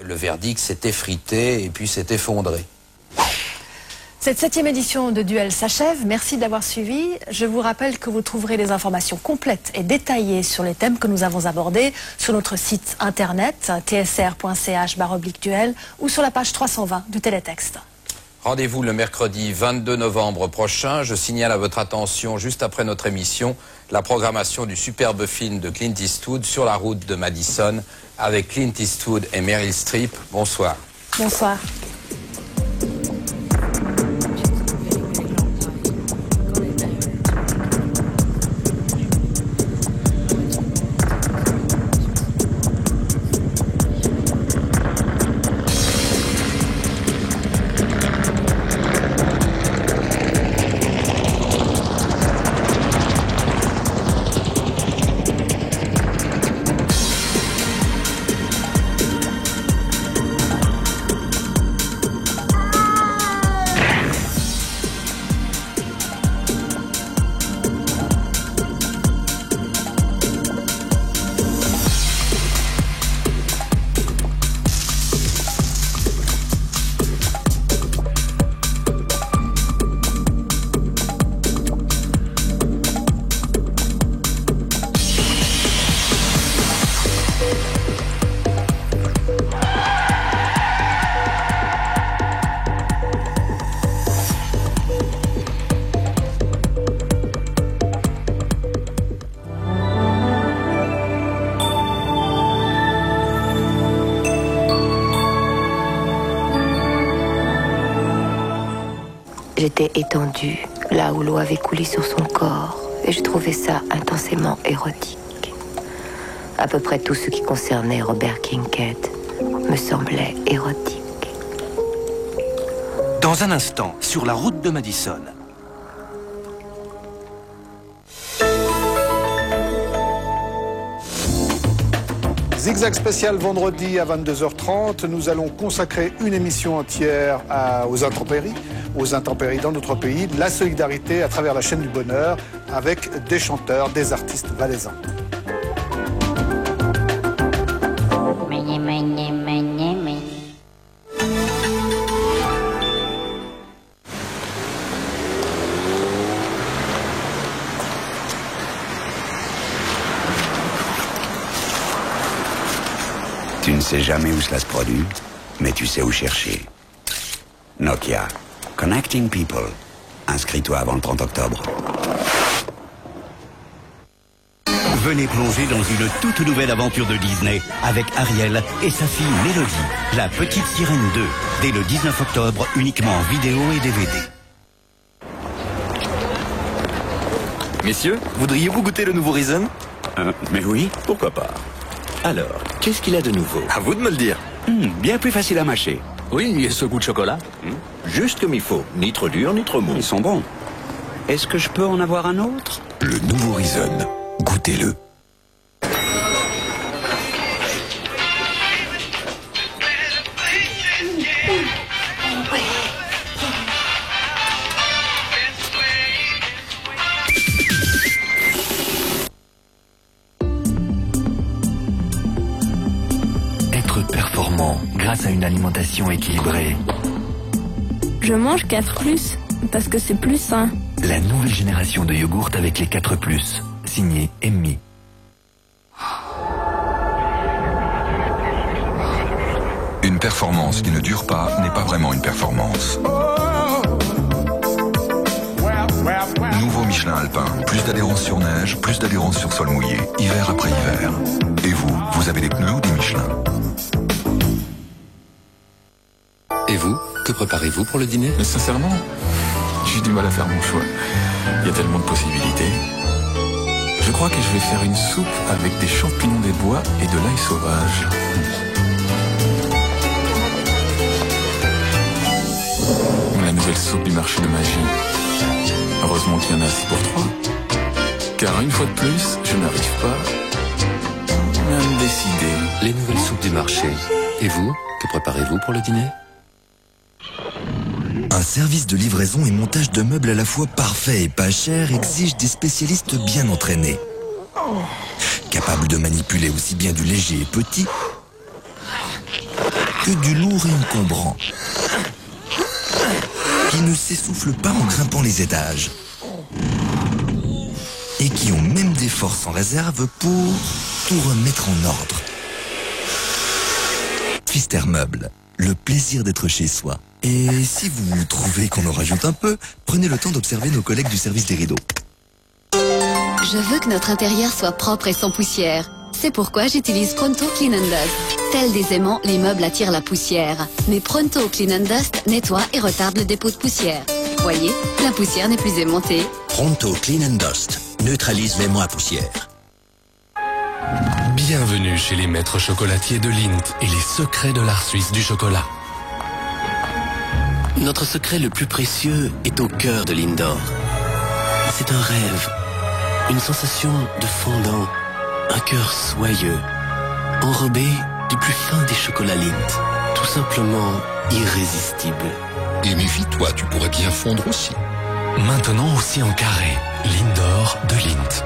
Le verdict s'est effrité et puis s'est effondré. Cette 7e édition de Duel s'achève. Merci de l'avoir suivi. Je vous rappelle que vous trouverez des informations complètes et détaillées sur les thèmes que nous avons abordés sur notre site internet tsr.ch/duel ou sur la page 320 du télétexte. Rendez-vous le mercredi 22 novembre prochain. Je signale à votre attention, juste après notre émission, la programmation du superbe film de Clint Eastwood, Sur la route de Madison, avec Clint Eastwood et Meryl Streep. Bonsoir. Bonsoir. J'étais étendue, là où l'eau avait coulé sur son corps, et je trouvais ça intensément érotique. À peu près tout ce qui concernait Robert Kincaid me semblait érotique. Dans un instant, sur la route de Madison. Zigzag spécial vendredi à 22h30. Nous allons consacrer une émission entière aux intempéries dans notre pays, la solidarité à travers la chaîne du bonheur avec des chanteurs, des artistes valaisans. Tu ne sais jamais où cela se produit, mais tu sais où chercher. Nokia. Connecting people. Inscris-toi avant le 30 octobre. Venez plonger dans une toute nouvelle aventure de Disney avec Ariel et sa fille Mélodie, la petite sirène 2, dès le 19 octobre, uniquement en vidéo et DVD. Messieurs, voudriez-vous goûter le nouveau Reason ? Mais oui, pourquoi pas. Alors, qu'est-ce qu'il a de nouveau ? À vous de me le dire. Bien plus facile à mâcher. Oui, et ce goût de chocolat ? Juste comme il faut, ni trop dur, ni trop mou. Ils sont bons. Est-ce que je peux en avoir un autre ? Le nouveau Reason, goûtez-le. Performant grâce à une alimentation équilibrée. Je mange 4+, parce que c'est plus sain. La nouvelle génération de yogourt avec les 4+, signé Emmy. Une performance qui ne dure pas n'est pas vraiment une performance. Nouveau Michelin Alpin, plus d'adhérence sur neige, plus d'adhérence sur sol mouillé, hiver après hiver. Et vous, vous avez des pneus ou des Michelin ? Et vous, que préparez-vous pour le dîner ? Mais sincèrement, j'ai du mal à faire mon choix. Il y a tellement de possibilités. Je crois que je vais faire une soupe avec des champignons des bois et de l'ail sauvage. La nouvelle soupe du marché de magie. Heureusement qu'il y en a assez pour 3. Car une fois de plus, je n'arrive pas à me décider. Les nouvelles soupes du marché. Et vous, que préparez-vous pour le dîner ? Un service de livraison et montage de meubles à la fois parfait et pas cher exige des spécialistes bien entraînés. Capables de manipuler aussi bien du léger et petit que du lourd et encombrant, qui ne s'essoufflent pas en grimpant les étages, et qui ont même des forces en réserve pour tout remettre en ordre. Pfister Meubles, le plaisir d'être chez soi. Et si vous trouvez qu'on en rajoute un peu, prenez le temps d'observer nos collègues du service des rideaux. Je veux que notre intérieur soit propre et sans poussière. C'est pourquoi j'utilise Pronto Clean and Dust. Tels des aimants, les meubles attirent la poussière. Mais Pronto Clean and Dust nettoie et retarde le dépôt de poussière. Voyez, la poussière n'est plus aimantée. Pronto Clean and Dust neutralise l'aimant à poussière. Bienvenue chez les maîtres chocolatiers de Lindt et les secrets de l'art suisse du chocolat. Notre secret le plus précieux est au cœur de Lindor. C'est un rêve, une sensation de fondant, un cœur soyeux, enrobé du plus fin des chocolats Lindt, tout simplement irrésistible. Et méfie-toi, tu pourrais bien fondre aussi. Maintenant aussi en carré, Lindor de Lindt.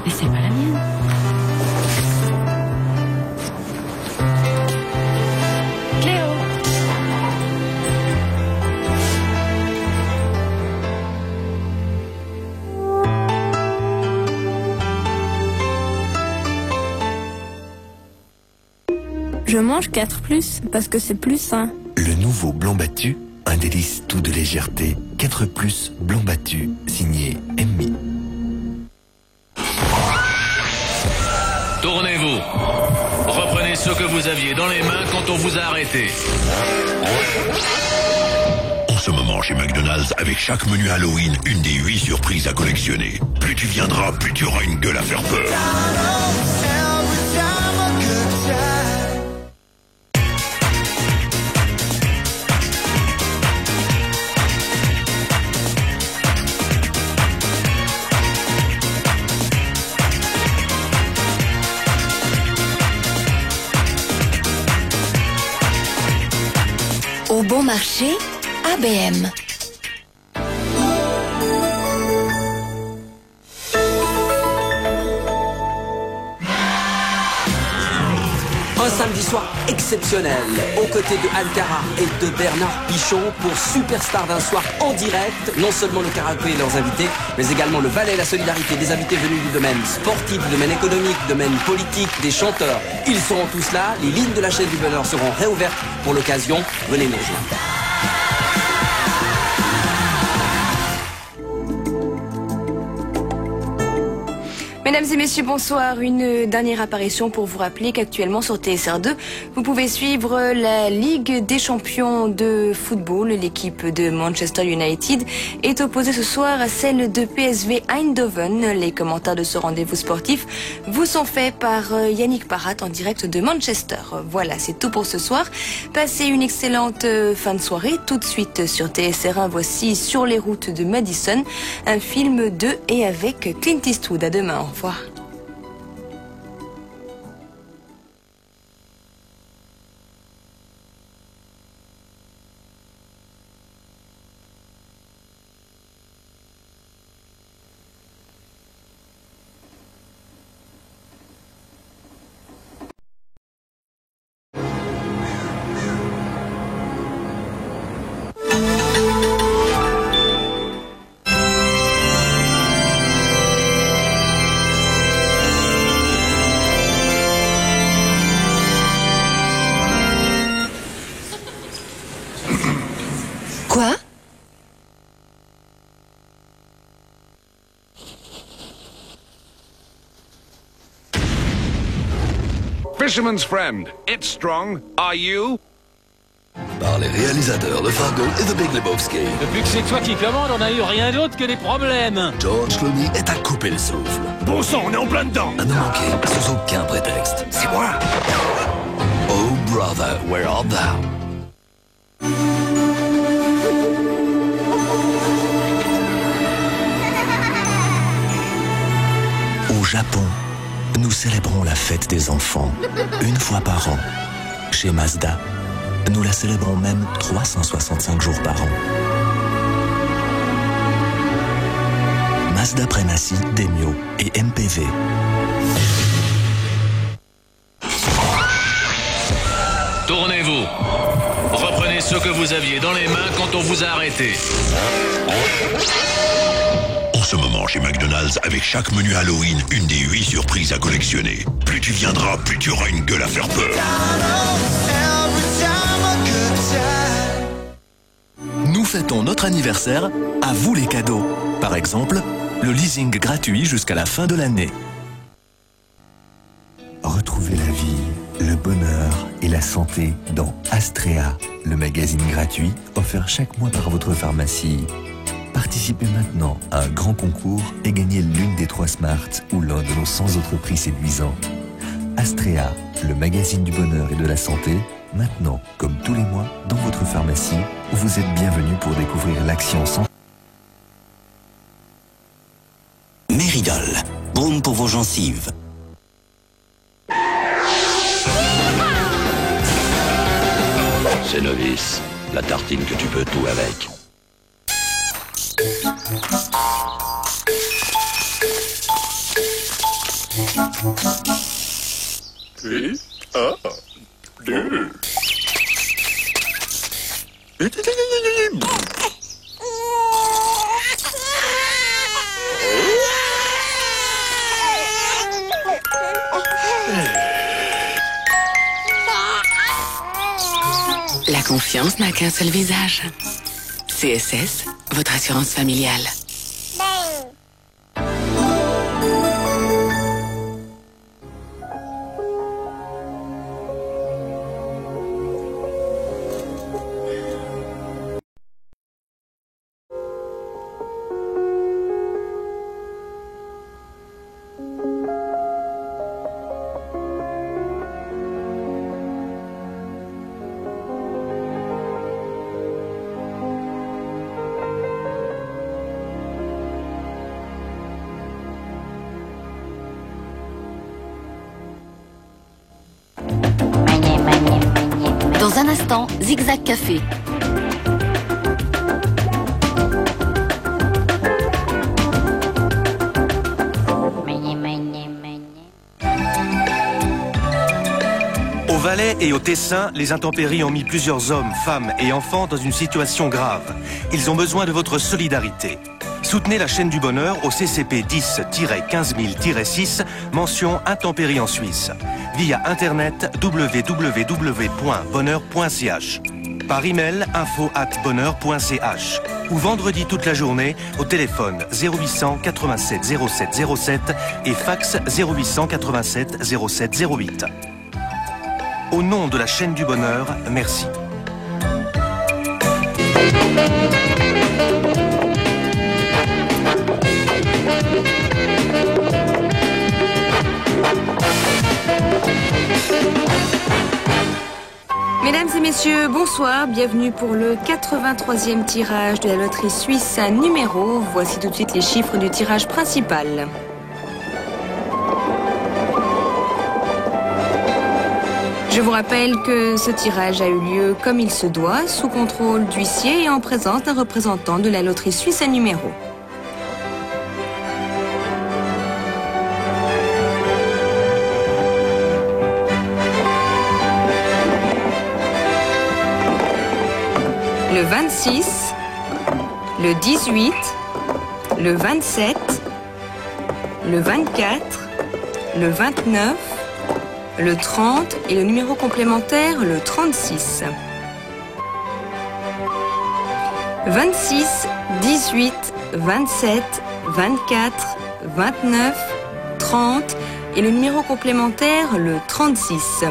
Mais c'est pas la mienne. Cléo. Je mange 4+, parce que c'est plus sain. Le nouveau blond battu, un délice tout de légèreté. 4+ blond battu, signé Emmy. Tournez-vous. Reprenez ce que vous aviez dans les mains quand on vous a arrêté. En ce moment chez McDonald's, avec chaque menu Halloween, une des 8 surprises à collectionner. Plus tu viendras, plus tu auras une gueule à faire peur. Au bon marché, ABM. Un samedi soir exceptionnel, aux côtés de Anne Cara et de Bernard Pichon pour Superstar d'un soir en direct. Non seulement le karaoké et leurs invités, mais également le Valais, la solidarité, des invités venus du domaine sportif, du domaine économique, du domaine politique, des chanteurs. Ils seront tous là, les lignes de la chaîne du bonheur seront réouvertes pour l'occasion. Venez nous rejoindre. Mesdames et messieurs, bonsoir. Une dernière apparition pour vous rappeler qu'actuellement sur TSR2, vous pouvez suivre la Ligue des champions de football. L'équipe de Manchester United est opposée ce soir à celle de PSV Eindhoven. Les commentaires de ce rendez-vous sportif vous sont faits par Yannick Parat en direct de Manchester. Voilà, c'est tout pour ce soir. Passez une excellente fin de soirée. Tout de suite sur TSR1, voici Sur les routes de Madison, un film de et avec Clint Eastwood. À demain. Au revoir. Quoi? Fisherman's Friend, it's strong. Are you? Par les réalisateurs de Fargo et The Big Lebowski. Depuis que c'est toi qui commande, on n'a eu rien d'autre que des problèmes. George Clooney est à couper le souffle. Bon sang, on est en plein dedans. À ne manquer sous aucun prétexte. C'est moi. Oh brother, where art thou? Au Japon, nous célébrons la fête des enfants une fois par an. Chez Mazda, nous la célébrons même 365 jours par an. Mazda Premacy, Demio et MPV. ce que vous aviez dans les mains quand on vous a arrêté. En ce moment, chez McDonald's, avec chaque menu Halloween, une des 8 surprises à collectionner. Plus tu viendras, plus tu auras une gueule à faire peur. Nous fêtons notre anniversaire, à vous les cadeaux. Par exemple, le leasing gratuit jusqu'à la fin de l'année. Retrouvez la vie, le bonheur et la santé dans Astrea, le magazine gratuit offert chaque mois par votre pharmacie. Participez maintenant à un grand concours et gagnez l'une des 3 Smarts ou l'un de nos 100 autres prix séduisants. Astrea, le magazine du bonheur et de la santé, maintenant, comme tous les mois, dans votre pharmacie, où vous êtes bienvenus pour découvrir l'action santé. Méridol, baume pour vos gencives. C'est novice, la tartine que tu peux tout avec. Puis, 1, 2. La confiance n'a qu'un seul visage. CSS, votre assurance familiale. Dans un instant, Zigzag Café. Au Valais et au Tessin, les intempéries ont mis plusieurs hommes, femmes et enfants dans une situation grave. Ils ont besoin de votre solidarité. Soutenez la chaîne du bonheur au CCP 10-15000-6, mention intempéries en Suisse. Via internet www.bonheur.ch. Par email info@bonheur.ch. Ou vendredi toute la journée au téléphone 0800 87 07 07 et fax 0800 87 07 08. Au nom de la chaîne du bonheur, merci. Mesdames et messieurs, bonsoir, bienvenue pour le 83e tirage de la loterie suisse numéro. Voici tout de suite les chiffres du tirage principal. Je vous rappelle que ce tirage a eu lieu comme il se doit, sous contrôle d'huissier et en présence d'un représentant de la loterie suisse numéro. Le 26, le 18, le 27, le 24, le 29, le 30 et le numéro complémentaire, le 36. 26, 18, 27, 24, 29, 30 et le numéro complémentaire, le 36.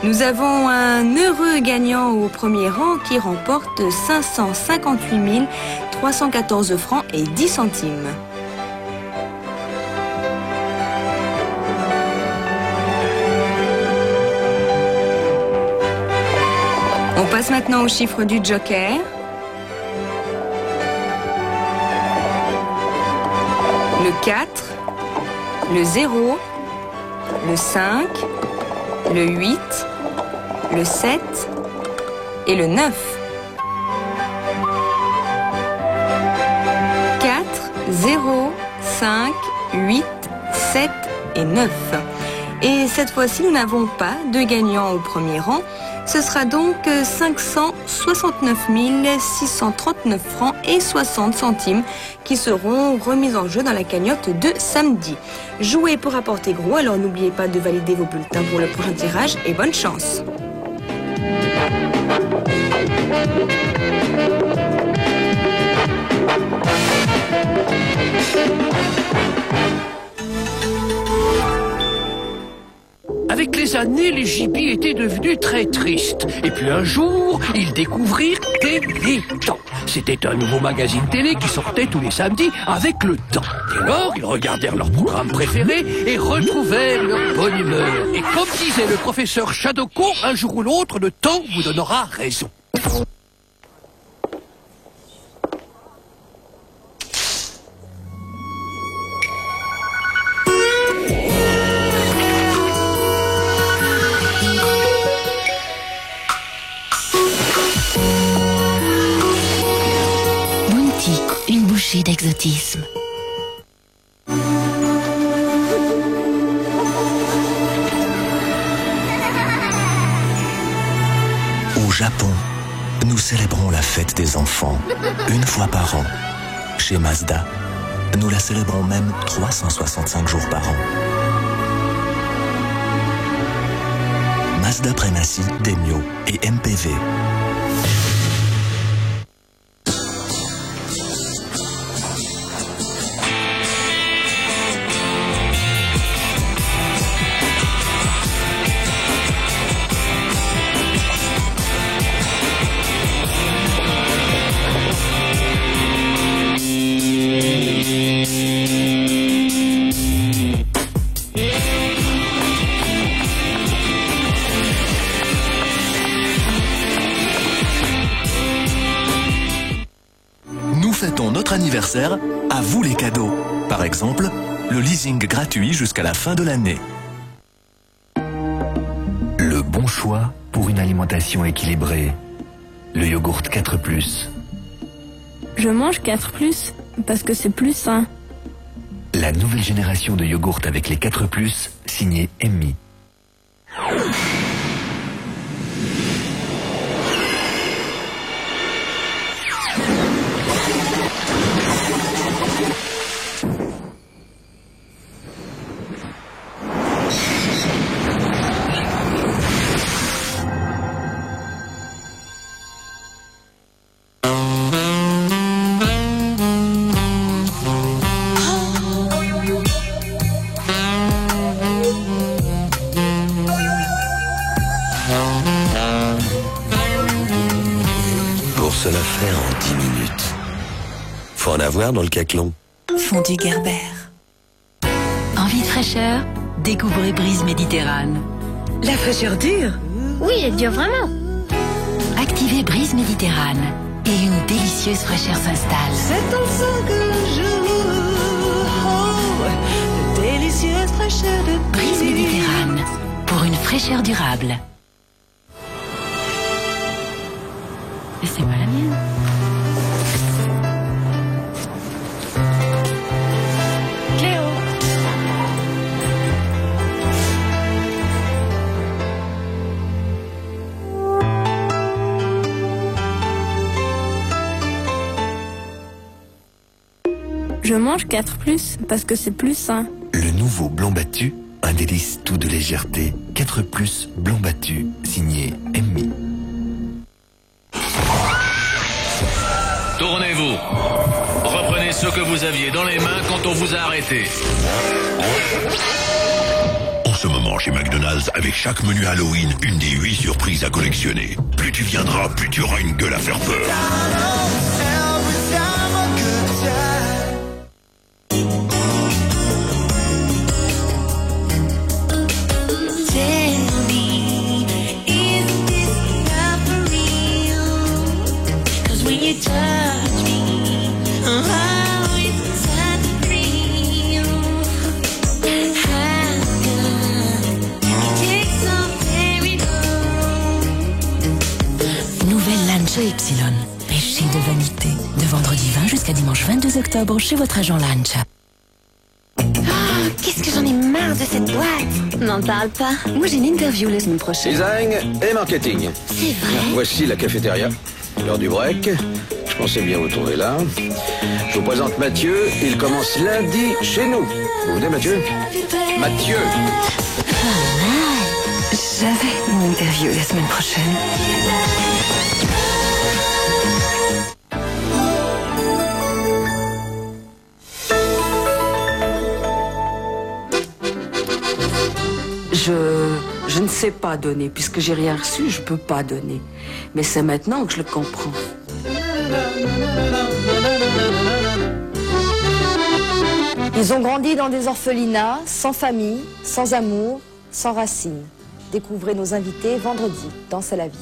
Nous avons un heureux gagnant au premier rang qui remporte 558 314 francs et 10 centimes. On passe maintenant au chiffre du joker. Le 4, le 0, le 5, le 8, le 7 et le 9. 4, 0, 5, 8, 7 et 9. Et cette fois-ci, nous n'avons pas de gagnant au premier rang. Ce sera donc 560 69 639 francs et 60 centimes qui seront remis en jeu dans la cagnotte de samedi. Jouez pour apporter gros, alors n'oubliez pas de valider vos bulletins pour le prochain tirage et bonne chance. Avec les années, les gibis étaient devenus très tristes. Et puis un jour, ils découvrirent Télétan. C'était un nouveau magazine télé qui sortait tous les samedis avec le temps. Dès lors, ils regardèrent leur programme préféré et retrouvèrent leur bonne humeur. Et comme disait le professeur Chadoko, un jour ou l'autre, le temps vous donnera raison. D'exotisme. Au Japon, nous célébrons la fête des enfants une fois par an. Chez Mazda, nous la célébrons même 365 jours par an. Mazda Premacy, Demio et MPV. Fêtons notre anniversaire, à vous les cadeaux. Par exemple, le leasing gratuit jusqu'à la fin de l'année. Le bon choix pour une alimentation équilibrée. Le yogourt 4+. Je mange 4+, parce que c'est plus sain. La nouvelle génération de yogourt avec les 4+, signé Emmy. Se la faire en 10 minutes. Faut en avoir dans le caclon. Fondu Gerber. Envie de fraîcheur? Découvrez Brise Méditerrane. La fraîcheur dure? Oui, elle dure vraiment. Activez Brise Méditerrane et une délicieuse fraîcheur s'installe. C'est ensemble que je de délicieuse fraîcheur de Brise Méditerrane pour une fraîcheur durable. Et c'est pas la mienne. Cléo. Je mange 4+, parce que c'est plus sain. Le nouveau blanc battu, un délice tout de légèreté. 4+ blanc battu, signé Emmy. Tournez-vous. Reprenez ce que vous aviez dans les mains quand on vous a arrêté. En ce moment, chez McDonald's, avec chaque menu Halloween, une des 8 surprises à collectionner. Plus tu viendras, plus tu auras une gueule à faire peur. Epsilon, péché de vanité. De vendredi 20 jusqu'à dimanche 22 octobre chez votre agent Lunch. Qu'est-ce que j'en ai marre de cette boîte. N'en parle pas. Moi j'ai une interview la semaine prochaine. Design et marketing. C'est vrai. Voici la cafétéria. L'heure du break. Je pensais bien vous trouver là. Je vous présente Mathieu. Il commence lundi chez nous. Vous venez, Mathieu? Mathieu! J'avais une interview la semaine prochaine. Je ne sais pas donner. Puisque j'ai rien reçu, je peux pas donner. Mais c'est maintenant que je le comprends. Ils ont grandi dans des orphelinats, sans famille, sans amour, sans racines. Découvrez nos invités vendredi dans C'est la vie.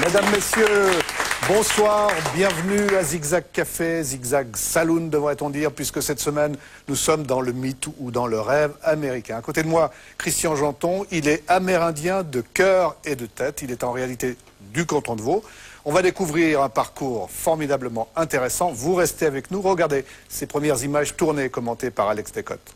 Mesdames, Messieurs, bonsoir, bienvenue à Zigzag Café, Zigzag Saloon devrait-on dire, puisque cette semaine nous sommes dans le mythe ou dans le rêve américain. À côté de moi, Christian Janton, il est amérindien de cœur et de tête, il est en réalité du canton de Vaud. On va découvrir un parcours formidablement intéressant, vous restez avec nous, regardez ces premières images tournées et commentées par Alex Descotes.